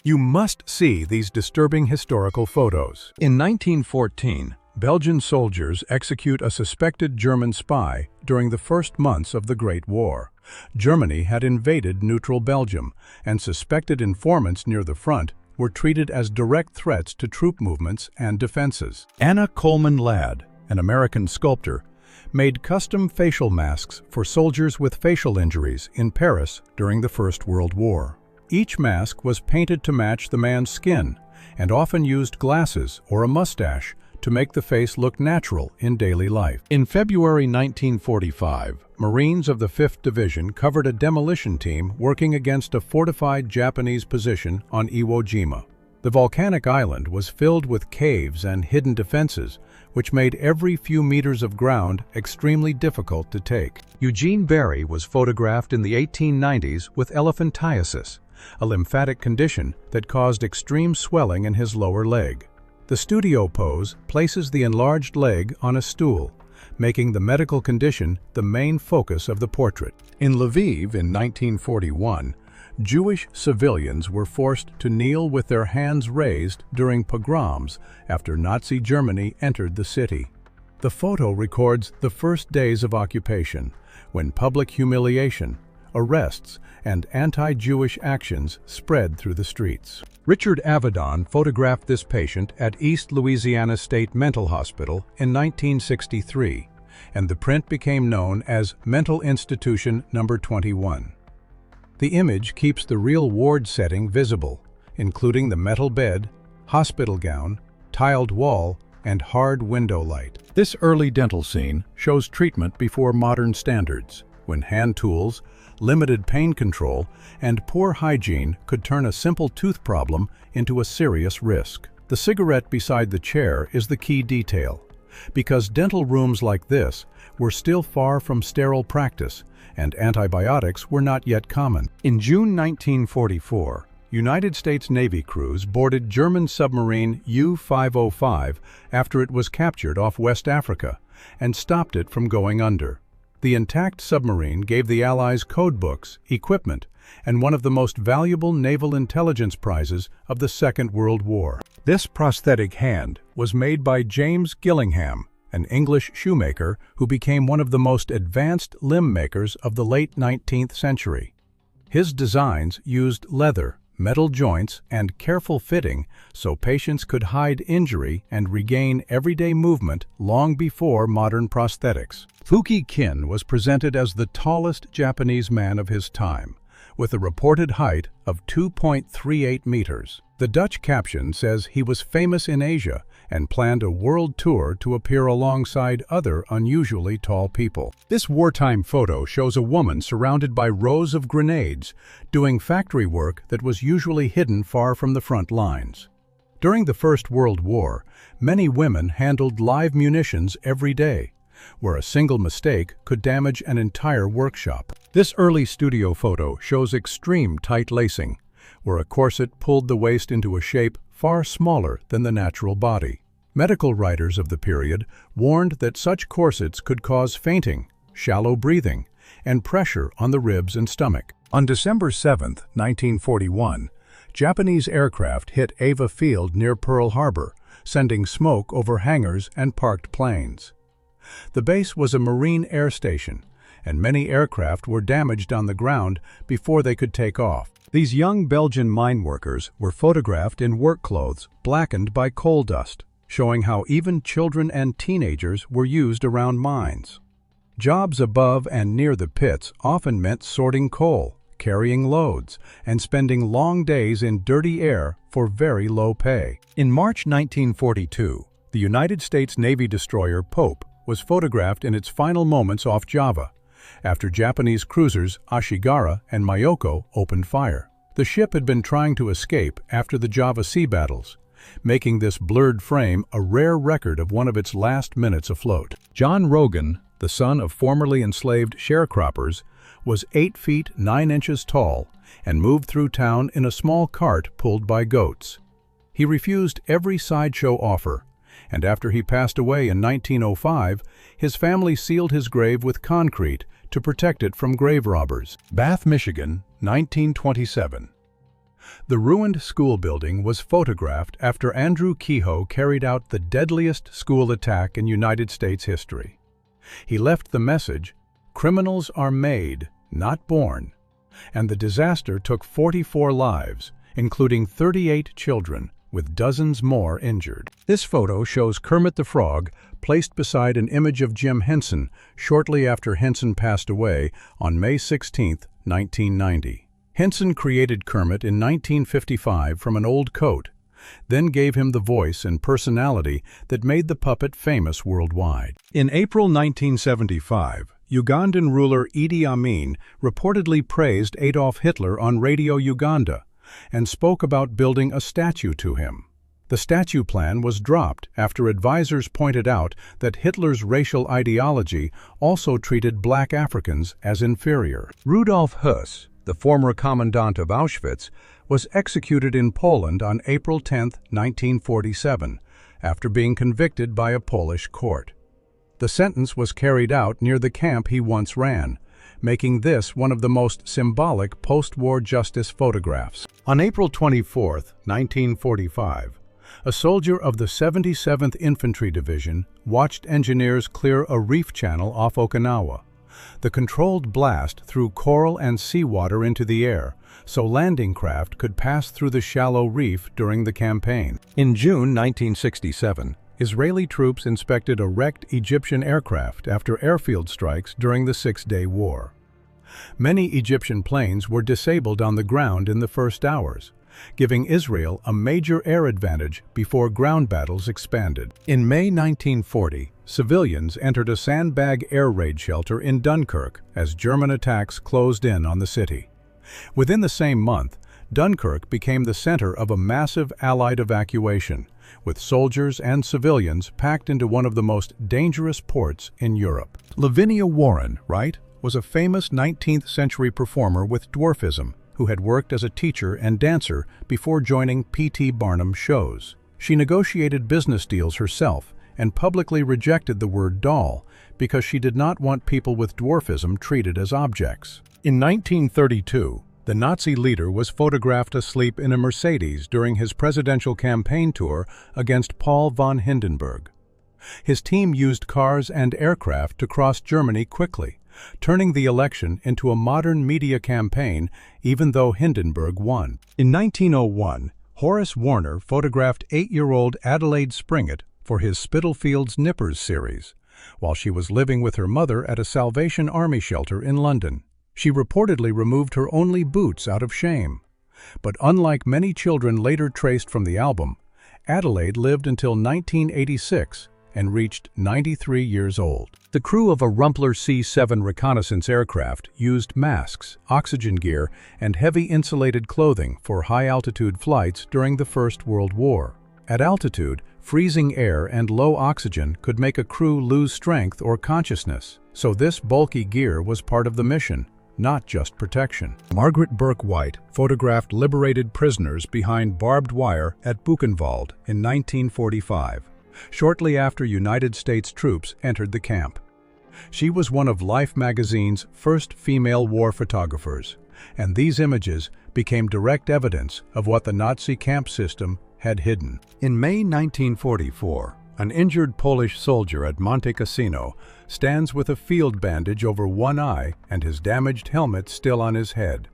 You must see these disturbing historical photos. In 1914, Belgian soldiers execute a suspected German spy during the first months of the Great War. Germany had invaded neutral Belgium, and suspected informants near the front were treated as direct threats to troop movements and defenses. Anna Coleman Ladd, an American sculptor, made custom facial masks for soldiers with facial injuries in Paris during the First World War. Each mask was painted to match the man's skin and often used glasses or a mustache to make the face look natural in daily life. In February 1945, Marines of the 5th Division covered a demolition team working against a fortified Japanese position on Iwo Jima. The volcanic island was filled with caves and hidden defenses, which made every few meters of ground extremely difficult to take. Eugene Berry was photographed in the 1890s with elephantiasis, a lymphatic condition that caused extreme swelling in his lower leg. The studio pose places the enlarged leg on a stool, making the medical condition the main focus of the portrait. In Lviv in 1941, Jewish civilians were forced to kneel with their hands raised during pogroms after Nazi Germany entered the city. The photo records the first days of occupation, when public humiliation, arrests, and anti-Jewish actions spread through the streets. Richard Avedon photographed this patient at East Louisiana State Mental Hospital in 1963, and the print became known as Mental Institution No. 21. The image keeps the real ward setting visible, including the metal bed, hospital gown, tiled wall, and hard window light. This early dental scene shows treatment before modern standards, when hand tools, limited pain control, and poor hygiene could turn a simple tooth problem into a serious risk. The cigarette beside the chair is the key detail, because dental rooms like this were still far from sterile practice, and antibiotics were not yet common. In June 1944, United States Navy crews boarded German submarine U-505 after it was captured off West Africa and stopped it from going under. The intact submarine gave the Allies code books, equipment, and one of the most valuable naval intelligence prizes of the Second World War. This prosthetic hand was made by James Gillingham, an English shoemaker who became one of the most advanced limb makers of the late 19th century. His designs used leather, metal joints, and careful fitting so patients could hide injury and regain everyday movement long before modern prosthetics. Fuki Kin was presented as the tallest Japanese man of his time, with a reported height of 2.38 meters. The Dutch caption says he was famous in Asia and planned a world tour to appear alongside other unusually tall people. This wartime photo shows a woman surrounded by rows of grenades doing factory work that was usually hidden far from the front lines. During the First World War, many women handled live munitions every day, where a single mistake could damage an entire workshop. This early studio photo shows extreme tight lacing, where a corset pulled the waist into a shape far smaller than the natural body. Medical writers of the period warned that such corsets could cause fainting, shallow breathing, and pressure on the ribs and stomach. On December 7, 1941, Japanese aircraft hit Ava Field near Pearl Harbor, sending smoke over hangars and parked planes. The base was a Marine air station, and many aircraft were damaged on the ground before they could take off. These young Belgian mine workers were photographed in work clothes blackened by coal dust, showing how even children and teenagers were used around mines. Jobs above and near the pits often meant sorting coal, carrying loads, and spending long days in dirty air for very low pay. In March 1942, the United States Navy destroyer Pope was photographed in its final moments off Java, after Japanese cruisers Ashigara and Mayoko opened fire. The ship had been trying to escape after the Java Sea battles, making this blurred frame a rare record of one of its last minutes afloat. John Rogan, the son of formerly enslaved sharecroppers, was 8 feet 9 inches tall and moved through town in a small cart pulled by goats. He refused every sideshow offer, and after he passed away in 1905, his family sealed his grave with concrete to protect it from grave robbers. Bath, Michigan, 1927. The ruined school building was photographed after Andrew Kehoe carried out the deadliest school attack in United States history. He left the message, "Criminals are made, not born," and the disaster took 44 lives, including 38 children, with dozens more injured. This photo shows Kermit the Frog placed beside an image of Jim Henson shortly after Henson passed away on May 16, 1990. Henson created Kermit in 1955 from an old coat, then gave him the voice and personality that made the puppet famous worldwide. In April 1975, Ugandan ruler Idi Amin reportedly praised Adolf Hitler on Radio Uganda and spoke about building a statue to him. The statue plan was dropped after advisors pointed out that Hitler's racial ideology also treated black Africans as inferior. Rudolf Höss, the former commandant of Auschwitz, was executed in Poland on April 10, 1947, after being convicted by a Polish court. The sentence was carried out near the camp he once ran, making this one of the most symbolic post-war justice photographs. On April 24, 1945, a soldier of the 77th Infantry Division watched engineers clear a reef channel off Okinawa. The controlled blast threw coral and seawater into the air, so landing craft could pass through the shallow reef during the campaign. In June 1967, Israeli troops inspected a wrecked Egyptian aircraft after airfield strikes during the Six-Day War. Many Egyptian planes were disabled on the ground in the first hours, giving Israel a major air advantage before ground battles expanded. In May 1940, civilians entered a sandbag air raid shelter in Dunkirk as German attacks closed in on the city. Within the same month, Dunkirk became the center of a massive Allied evacuation, with soldiers and civilians packed into one of the most dangerous ports in Europe. Lavinia Warren, right, was a famous 19th-century performer with dwarfism who had worked as a teacher and dancer before joining P.T. Barnum's shows. She negotiated business deals herself and publicly rejected the word doll because she did not want people with dwarfism treated as objects. In 1932, the Nazi leader was photographed asleep in a Mercedes during his presidential campaign tour against Paul von Hindenburg. His team used cars and aircraft to cross Germany quickly, turning the election into a modern media campaign even though Hindenburg won. In 1901, Horace Warner photographed 8-year-old Adelaide Springett for his Spitalfields Nippers series, while she was living with her mother at a Salvation Army shelter in London. She reportedly removed her only boots out of shame. But unlike many children later traced from the album, Adelaide lived until 1986 and reached 93 years old. The crew of a Rumpler C-7 reconnaissance aircraft used masks, oxygen gear, and heavy insulated clothing for high-altitude flights during the First World War. At altitude, freezing air and low oxygen could make a crew lose strength or consciousness, so this bulky gear was part of the mission, not just protection. Margaret Burke White photographed liberated prisoners behind barbed wire at Buchenwald in 1945, shortly after United States troops entered the camp. She was one of Life magazine's first female war photographers, and these images became direct evidence of what the Nazi camp system had hidden. In May 1944, an injured Polish soldier at Monte Cassino stands with a field bandage over one eye and his damaged helmet still on his head.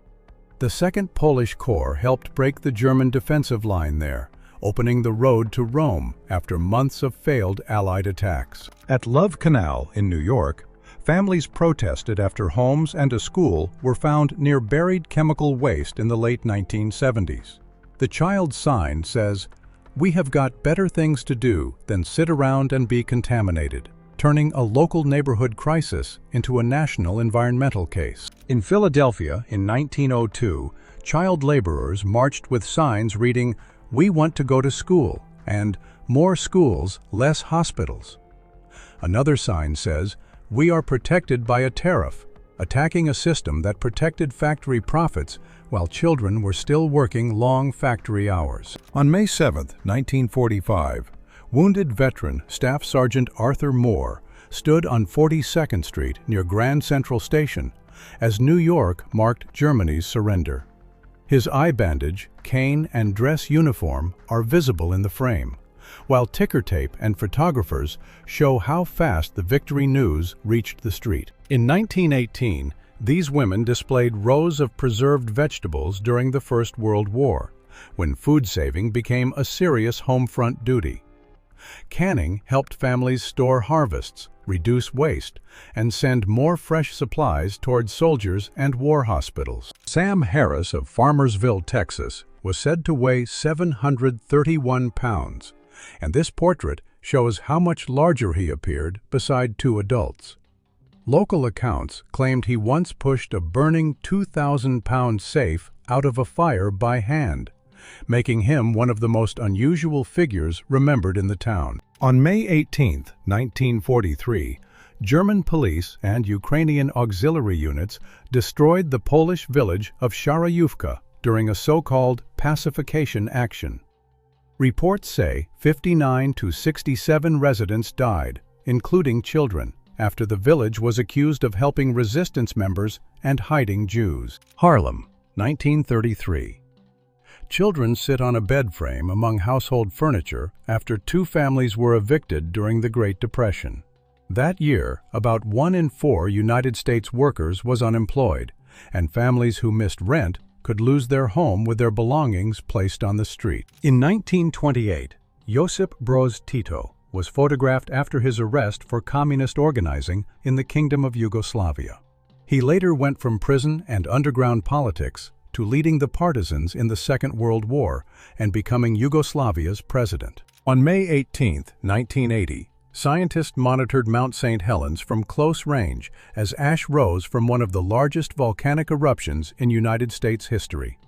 The 2nd Polish Corps helped break the German defensive line there, opening the road to Rome after months of failed Allied attacks. At Love Canal in New York, families protested after homes and a school were found near buried chemical waste in the late 1970s. The child's sign says, "We have got better things to do than sit around and be contaminated," turning a local neighborhood crisis into a national environmental case. In Philadelphia in 1902, child laborers marched with signs reading, "We want to go to school," and "More schools, less hospitals." Another sign says, "We are protected by a tariff," attacking a system that protected factory profits while children were still working long factory hours. On May 7, 1945, wounded veteran Staff Sergeant Arthur Moore stood on 42nd Street near Grand Central Station as New York marked Germany's surrender. His eye bandage, cane, and dress uniform are visible in the frame, while ticker tape and photographers show how fast the victory news reached the street. In 1918, these women displayed rows of preserved vegetables during the First World War, when food saving became a serious home front duty. Canning helped families store harvests, reduce waste, and send more fresh supplies towards soldiers and war hospitals. Sam Harris of Farmersville, Texas, was said to weigh 731 pounds, and this portrait shows how much larger he appeared beside two adults. Local accounts claimed he once pushed a burning 2,000-pound safe out of a fire by hand, making him one of the most unusual figures remembered in the town. On May 18, 1943, German police and Ukrainian auxiliary units destroyed the Polish village of Sharayuvka during a so-called pacification action. Reports say 59 to 67 residents died, including children, after the village was accused of helping resistance members and hiding Jews. Harlem, 1933. Children sit on a bed frame among household furniture after two families were evicted during the Great Depression. That year, about 1 in 4 United States workers was unemployed, and families who missed rent could lose their home with their belongings placed on the street. In 1928, Josip Broz Tito was photographed after his arrest for communist organizing in the Kingdom of Yugoslavia. He later went from prison and underground politics to leading the partisans in the Second World War and becoming Yugoslavia's president. On May 18, 1980, scientists monitored Mount St. Helens from close range as ash rose from one of the largest volcanic eruptions in United States history.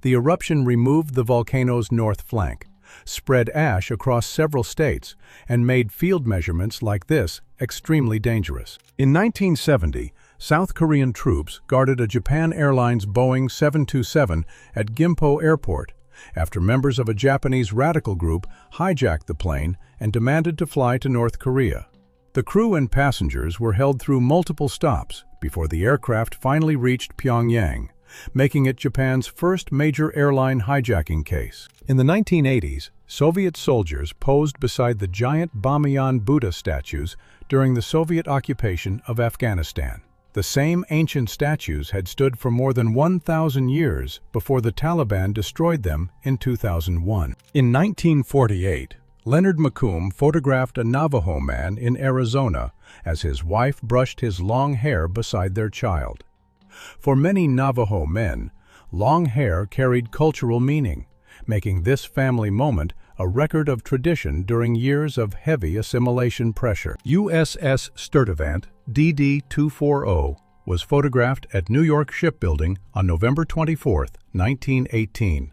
The eruption removed the volcano's north flank, spread ash across several states, and made field measurements like this extremely dangerous. In 1970, South Korean troops guarded a Japan Airlines Boeing 727 at Gimpo Airport after members of a Japanese radical group hijacked the plane and demanded to fly to North Korea. The crew and passengers were held through multiple stops before the aircraft finally reached Pyongyang, making it Japan's first major airline hijacking case. In the 1980s, Soviet soldiers posed beside the giant Bamiyan Buddha statues during the Soviet occupation of Afghanistan. The same ancient statues had stood for more than 1,000 years before the Taliban destroyed them in 2001. In 1948, Leonard Macomb photographed a Navajo man in Arizona as his wife brushed his long hair beside their child. For many Navajo men, long hair carried cultural meaning, making this family moment a record of tradition during years of heavy assimilation pressure. USS Sturtevant DD-240 was photographed at New York Shipbuilding on November 24, 1918,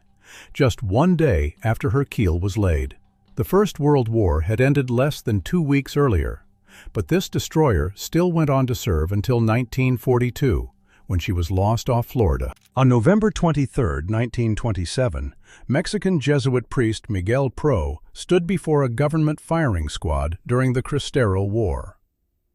just one day after her keel was laid. The First World War had ended less than 2 weeks earlier, but this destroyer still went on to serve until 1942, when she was lost off Florida. On November 23, 1927, Mexican Jesuit priest Miguel Pro stood before a government firing squad during the Cristero War.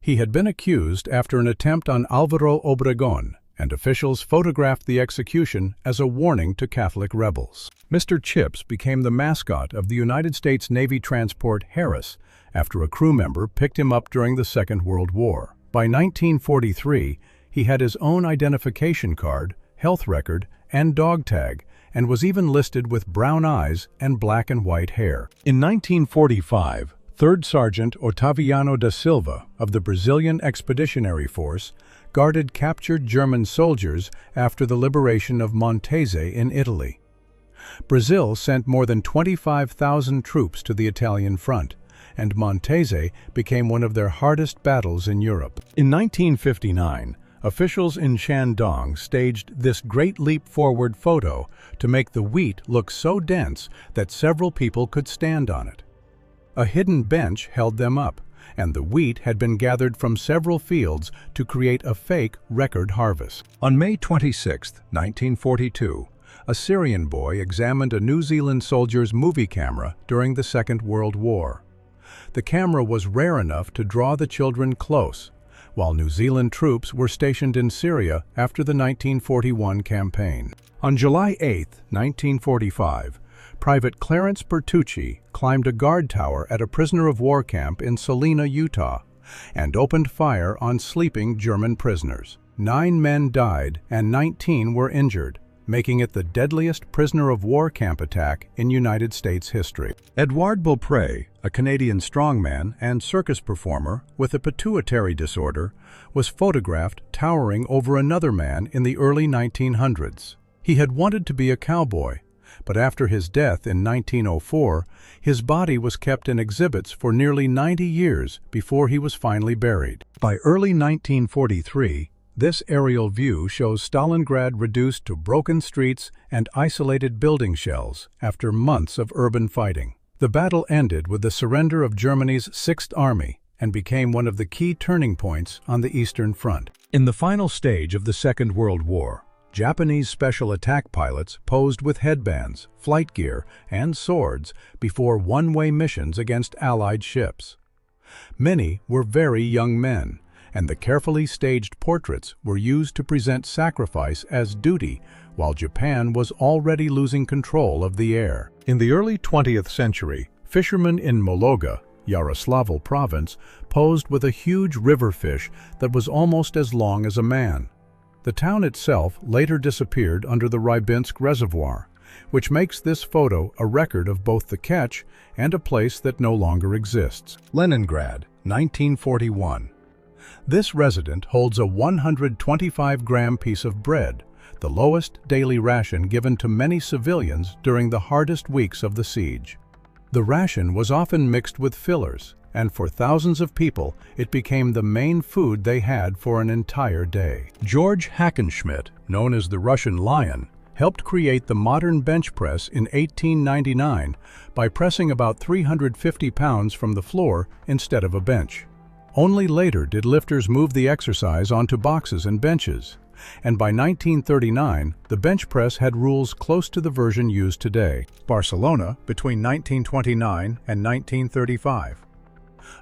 He had been accused after an attempt on Álvaro Obregón, and officials photographed the execution as a warning to Catholic rebels. Mr. Chips became the mascot of the United States Navy transport Harris after a crew member picked him up during the Second World War. By 1943, he had his own identification card, health record, and dog tag, and was even listed with brown eyes and black and white hair. In 1945, 3rd Sergeant Otaviano da Silva of the Brazilian Expeditionary Force guarded captured German soldiers after the liberation of Montese in Italy. Brazil sent more than 25,000 troops to the Italian front, and Montese became one of their hardest battles in Europe. In 1959, officials in Shandong staged this great leap forward photo to make the wheat look so dense that several people could stand on it. A hidden bench held them up, and the wheat had been gathered from several fields to create a fake record harvest. On May 26, 1942, a Syrian boy examined a New Zealand soldier's movie camera during the Second World War. The camera was rare enough to draw the children close, while New Zealand troops were stationed in Syria after the 1941 campaign. On July 8, 1945, Private Clarence Bertucci climbed a guard tower at a prisoner of war camp in Salina, Utah, and opened fire on sleeping German prisoners. 9 men died and 19 were injured, making it the deadliest prisoner of war camp attack in United States history. Edouard Beaupré, a Canadian strongman and circus performer with a pituitary disorder, was photographed towering over another man in the early 1900s. He had wanted to be a cowboy, but after his death in 1904, his body was kept in exhibits for nearly 90 years before he was finally buried. By early 1943, this aerial view shows Stalingrad reduced to broken streets and isolated building shells after months of urban fighting. The battle ended with the surrender of Germany's 6th Army and became one of the key turning points on the Eastern Front. In the final stage of the Second World War, Japanese special attack pilots posed with headbands, flight gear, and swords before one-way missions against Allied ships. Many were very young men, and the carefully staged portraits were used to present sacrifice as duty, while Japan was already losing control of the air. In the early 20th century, fishermen in Mologa, Yaroslavl province, posed with a huge river fish that was almost as long as a man. The town itself later disappeared under the Rybinsk Reservoir, which makes this photo a record of both the catch and a place that no longer exists. Leningrad, 1941. This resident holds a 125-gram piece of bread, the lowest daily ration given to many civilians during the hardest weeks of the siege. The ration was often mixed with fillers, and for thousands of people, it became the main food they had for an entire day. George Hackenschmidt, known as the Russian Lion, helped create the modern bench press in 1899 by pressing about 350 pounds from the floor instead of a bench. Only later did lifters move the exercise onto boxes and benches, and by 1939, the bench press had rules close to the version used today. Barcelona, between 1929 and 1935.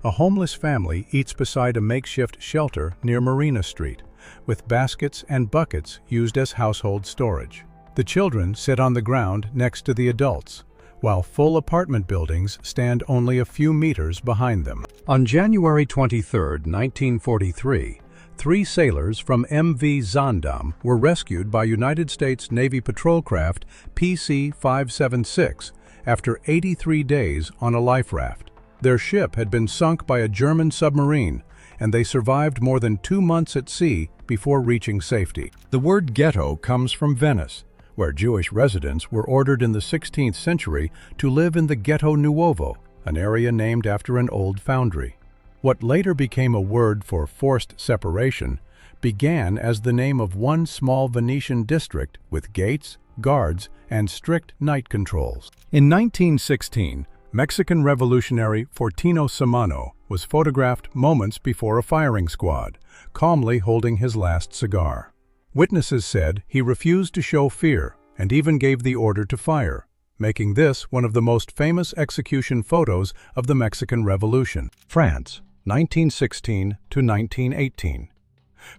A homeless family eats beside a makeshift shelter near Marina Street, with baskets and buckets used as household storage. The children sit on the ground next to the adults, while full apartment buildings stand only a few meters behind them. On January 23, 1943, 3 sailors from MV Zaandam were rescued by United States Navy patrol craft PC-576 after 83 days on a life raft. Their ship had been sunk by a German submarine, and they survived more than 2 months at sea before reaching safety. The word ghetto comes from Venice, where Jewish residents were ordered in the 16th century to live in the Ghetto Nuovo, an area named after an old foundry. What later became a word for forced separation began as the name of one small Venetian district with gates, guards, and strict night controls. In 1916, Mexican revolutionary Fortino Samano was photographed moments before a firing squad, calmly holding his last cigar. Witnesses said he refused to show fear and even gave the order to fire, making this one of the most famous execution photos of the Mexican Revolution. France, 1916 to 1918.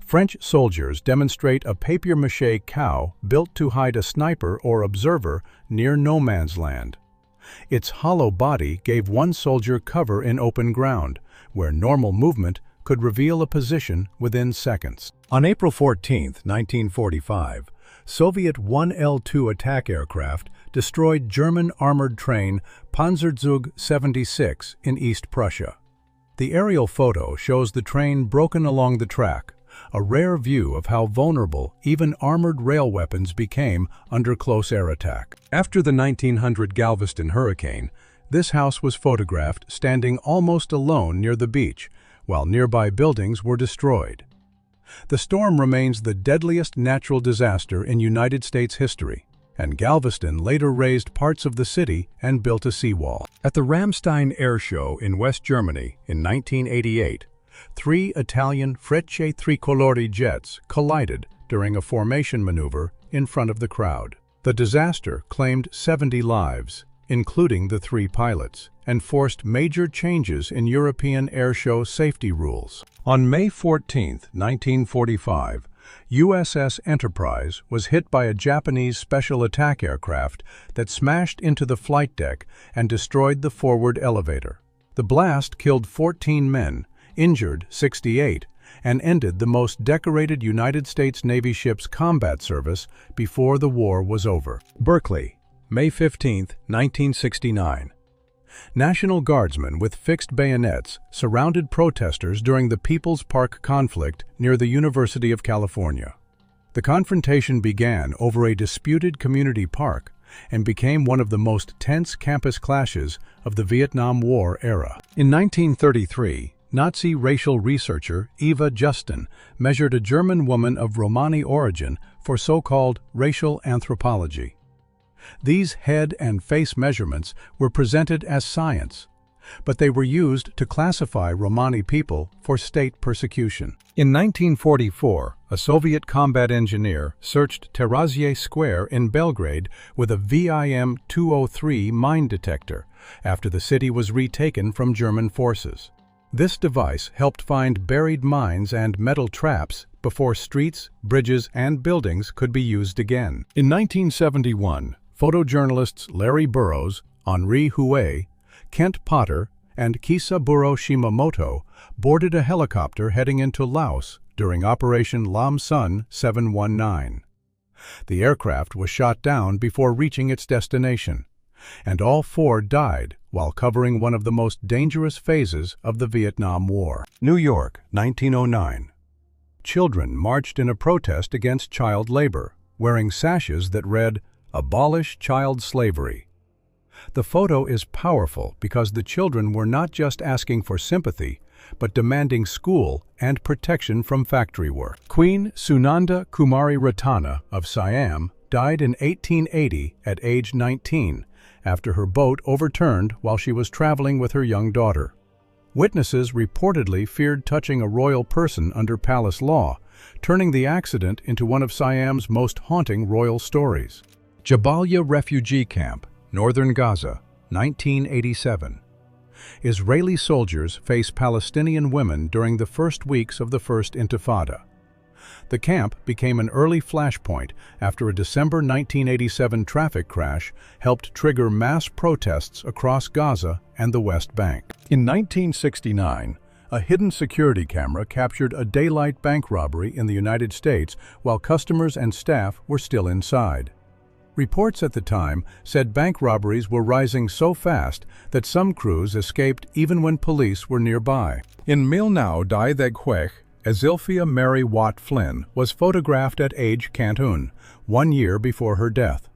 French soldiers demonstrate a papier-mâché cow built to hide a sniper or observer near no man's land. Its hollow body gave one soldier cover in open ground, where normal movement could reveal a position within seconds. On April 14, 1945, Soviet 1L-2 attack aircraft destroyed German armored train Panzerzug 76 in East Prussia. The aerial photo shows the train broken along the track, a rare view of how vulnerable even armored rail weapons became under close air attack. After the 1900 Galveston hurricane, this house was photographed standing almost alone near the beach, while nearby buildings were destroyed. The storm remains the deadliest natural disaster in United States history, and Galveston later razed parts of the city and built a seawall. At the Ramstein Air Show in West Germany in 1988, 3 Italian Frecce Tricolori jets collided during a formation maneuver in front of the crowd. The disaster claimed 70 lives, including the 3 pilots, and forced major changes in European airshow safety rules. On May 14, 1945, USS Enterprise was hit by a Japanese special attack aircraft that smashed into the flight deck and destroyed the forward elevator. The blast killed 14 men, injured 68, and ended the most decorated United States Navy ship's combat service before the war was over. Berkeley, May 15, 1969. National Guardsmen with fixed bayonets surrounded protesters during the People's Park conflict near the University of California. The confrontation began over a disputed community park and became one of the most tense campus clashes of the Vietnam War era. In 1933, Nazi racial researcher Eva Justin measured a German woman of Romani origin for so-called racial anthropology. These head and face measurements were presented as science, but they were used to classify Romani people for state persecution. In 1944, a Soviet combat engineer searched Terazije Square in Belgrade with a VIM-203 mine detector after the city was retaken from German forces. This device helped find buried mines and metal traps before streets, bridges, and buildings could be used again. In 1971, photojournalists Larry Burroughs, Henri Houet, Kent Potter, and Kisaburo Shimamoto boarded a helicopter heading into Laos during Operation Lam Son 719. The aircraft was shot down before reaching its destination, and all 4 died while covering one of the most dangerous phases of the Vietnam War. New York, 1909. Children marched in a protest against child labor, wearing sashes that read, "Abolish child slavery." The photo is powerful because the children were not just asking for sympathy, but demanding school and protection from factory work. Queen Sunanda Kumari Ratana of Siam died in 1880 at age 19 after her boat overturned while she was traveling with her young daughter. Witnesses reportedly feared touching a royal person under palace law, turning the accident into one of Siam's most haunting royal stories. Jabalia Refugee Camp, Northern Gaza, 1987. Israeli soldiers face Palestinian women during the first weeks of the First Intifada. The camp became an early flashpoint after a December 1987 traffic crash helped trigger mass protests across Gaza and the West Bank. In 1969, a hidden security camera captured a daylight bank robbery in the United States while customers and staff were still inside. Reports at the time said bank robberies were rising so fast that some crews escaped even when police were nearby. In Milnau Dai Theghuech, Azilphia Mary Watt Flynn was photographed at age Canton, 1 year before her death.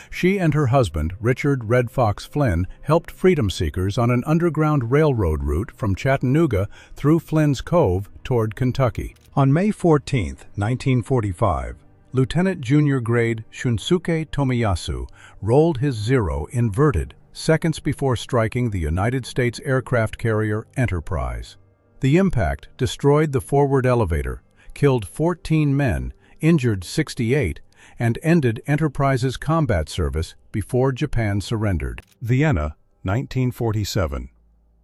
She and her husband, Richard Red Fox Flynn, helped freedom seekers on an underground railroad route from Chattanooga through Flynn's Cove toward Kentucky. On May 14, 1945, Lieutenant Junior Grade Shunsuke Tomiyasu rolled his Zero inverted seconds before striking the United States aircraft carrier Enterprise. The impact destroyed the forward elevator, killed 14 men, injured 68, and ended Enterprise's combat service before Japan surrendered. Vienna, 1947.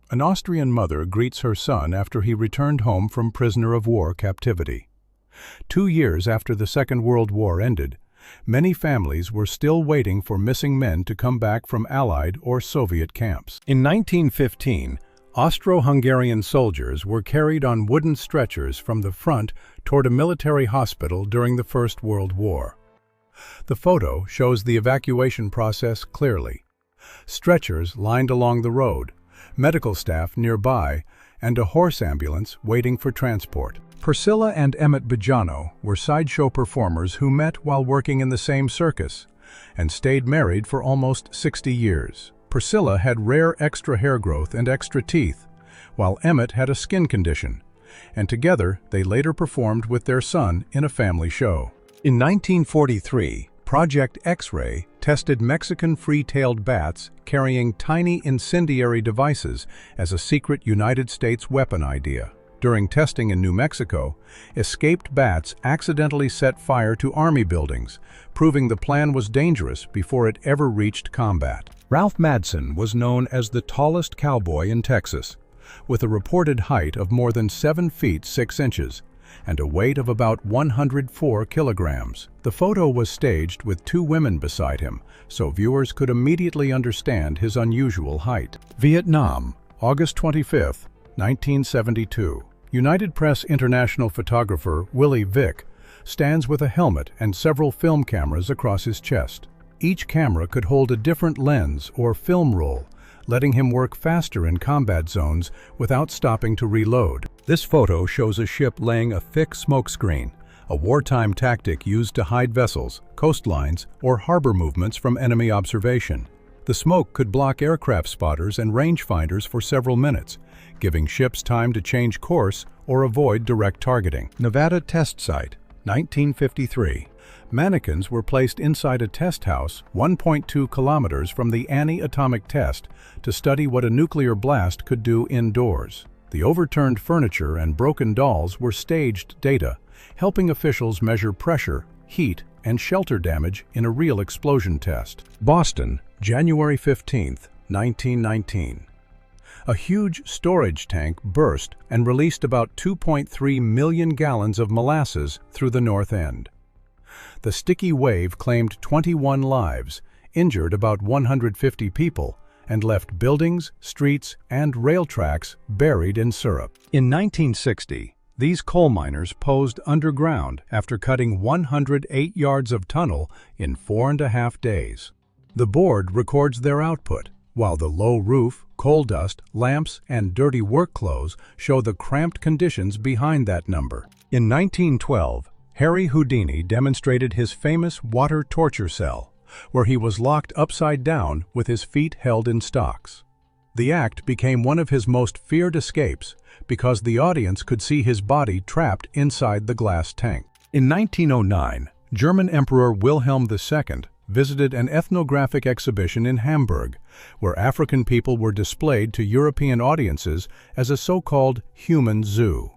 An Austrian mother greets her son after he returned home from prisoner of war captivity. 2 years after the Second World War ended, many families were still waiting for missing men to come back from Allied or Soviet camps. In 1915, Austro-Hungarian soldiers were carried on wooden stretchers from the front toward a military hospital during the First World War. The photo shows the evacuation process clearly. Stretchers lined along the road, medical staff nearby, and a horse ambulance waiting for transport. Priscilla and Emmett Bijano were sideshow performers who met while working in the same circus and stayed married for almost 60 years. Priscilla had rare extra hair growth and extra teeth, while Emmett had a skin condition, and together they later performed with their son in a family show. In 1943, Project X-Ray tested Mexican free-tailed bats carrying tiny incendiary devices as a secret United States weapon idea. During testing in New Mexico, escaped bats accidentally set fire to army buildings, proving the plan was dangerous before it ever reached combat. Ralph Madsen was known as the tallest cowboy in Texas, with a reported height of more than 7 feet 6 inches and a weight of about 104 kilograms. The photo was staged with 2 women beside him, so viewers could immediately understand his unusual height. Vietnam, August 25, 1972. United Press International photographer Willie Vick stands with a helmet and several film cameras across his chest. Each camera could hold a different lens or film roll, letting him work faster in combat zones without stopping to reload. This photo shows a ship laying a thick smokescreen, a wartime tactic used to hide vessels, coastlines, or harbor movements from enemy observation. The smoke could block aircraft spotters and rangefinders for several minutes, giving ships time to change course or avoid direct targeting. Nevada Test Site, 1953. Mannequins were placed inside a test house 1.2 kilometers from the Annie atomic test to study what a nuclear blast could do indoors. The overturned furniture and broken dolls were staged data, helping officials measure pressure, heat, and shelter damage in a real explosion test. Boston, January 15, 1919. A huge storage tank burst and released about 2.3 million gallons of molasses through the north end. The sticky wave claimed 21 lives, injured about 150 people, and left buildings, streets, and rail tracks buried in syrup. In 1960, these coal miners posed underground after cutting 108 yards of tunnel in 4.5 days. The board records their output, while the low roof, coal dust, lamps, and dirty work clothes show the cramped conditions behind that number. In 1912, Harry Houdini demonstrated his famous water torture cell, where he was locked upside down with his feet held in stocks. The act became one of his most feared escapes because the audience could see his body trapped inside the glass tank. In 1909, German Emperor Wilhelm II visited an ethnographic exhibition in Hamburg, where African people were displayed to European audiences as a so-called human zoo.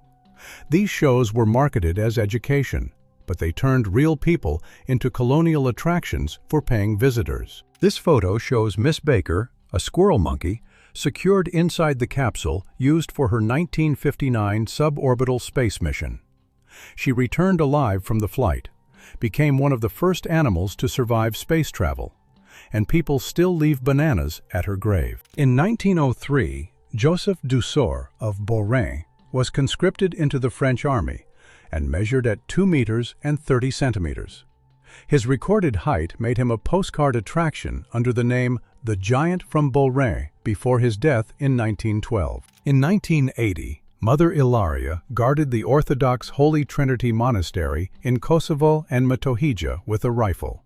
These shows were marketed as education, but they turned real people into colonial attractions for paying visitors. This photo shows Miss Baker, a squirrel monkey, secured inside the capsule used for her 1959 suborbital space mission. She returned alive from the flight, became one of the first animals to survive space travel, and people still leave bananas at her grave. In 1903, Joseph Dussour of Beaurain was conscripted into the French army and measured at 2 meters and 30 centimeters. His recorded height made him a postcard attraction under the name The Giant from Beaurain before his death in 1912. In 1980, Mother Ilaria guarded the Orthodox Holy Trinity Monastery in Kosovo and Metohija with a rifle.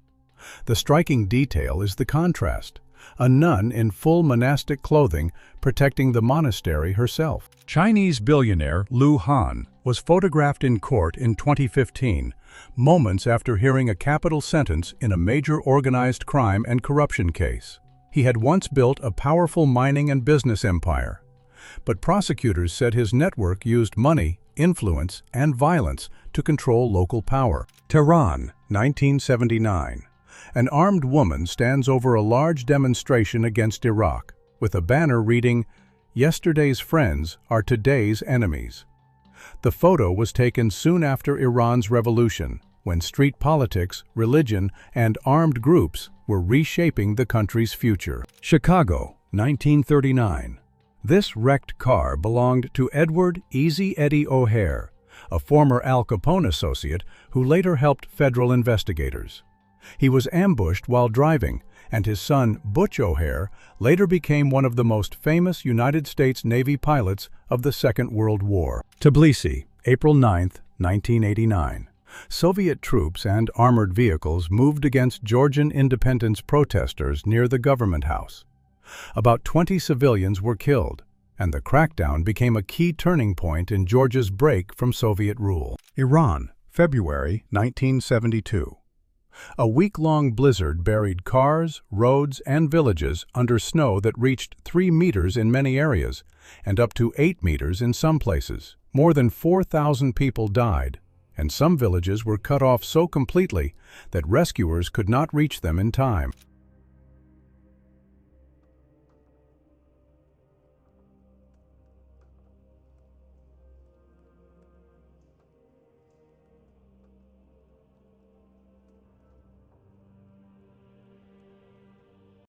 The striking detail is the contrast: a nun in full monastic clothing protecting the monastery herself. Chinese billionaire Liu Han was photographed in court in 2015, moments after hearing a capital sentence in a major organized crime and corruption case. He had once built a powerful mining and business empire, but prosecutors said his network used money, influence, and violence to control local power. Tehran, 1979. An armed woman stands over a large demonstration against Iraq, with a banner reading, "Yesterday's friends are today's enemies." The photo was taken soon after Iran's revolution, when street politics, religion, and armed groups were reshaping the country's future. Chicago, 1939. This wrecked car belonged to Edward "Easy Eddie" O'Hare, a former Al Capone associate who later helped federal investigators. He was ambushed while driving, and his son, Butch O'Hare, later became one of the most famous United States Navy pilots of the Second World War. Tbilisi, April 9, 1989. Soviet troops and armored vehicles moved against Georgian independence protesters near the government house. About 20 civilians were killed, and the crackdown became a key turning point in Georgia's break from Soviet rule. Iran, February 1972. A week-long blizzard buried cars, roads, and villages under snow that reached 3 meters in many areas and up to 8 meters in some places. More than 4,000 people died, and some villages were cut off so completely that rescuers could not reach them in time.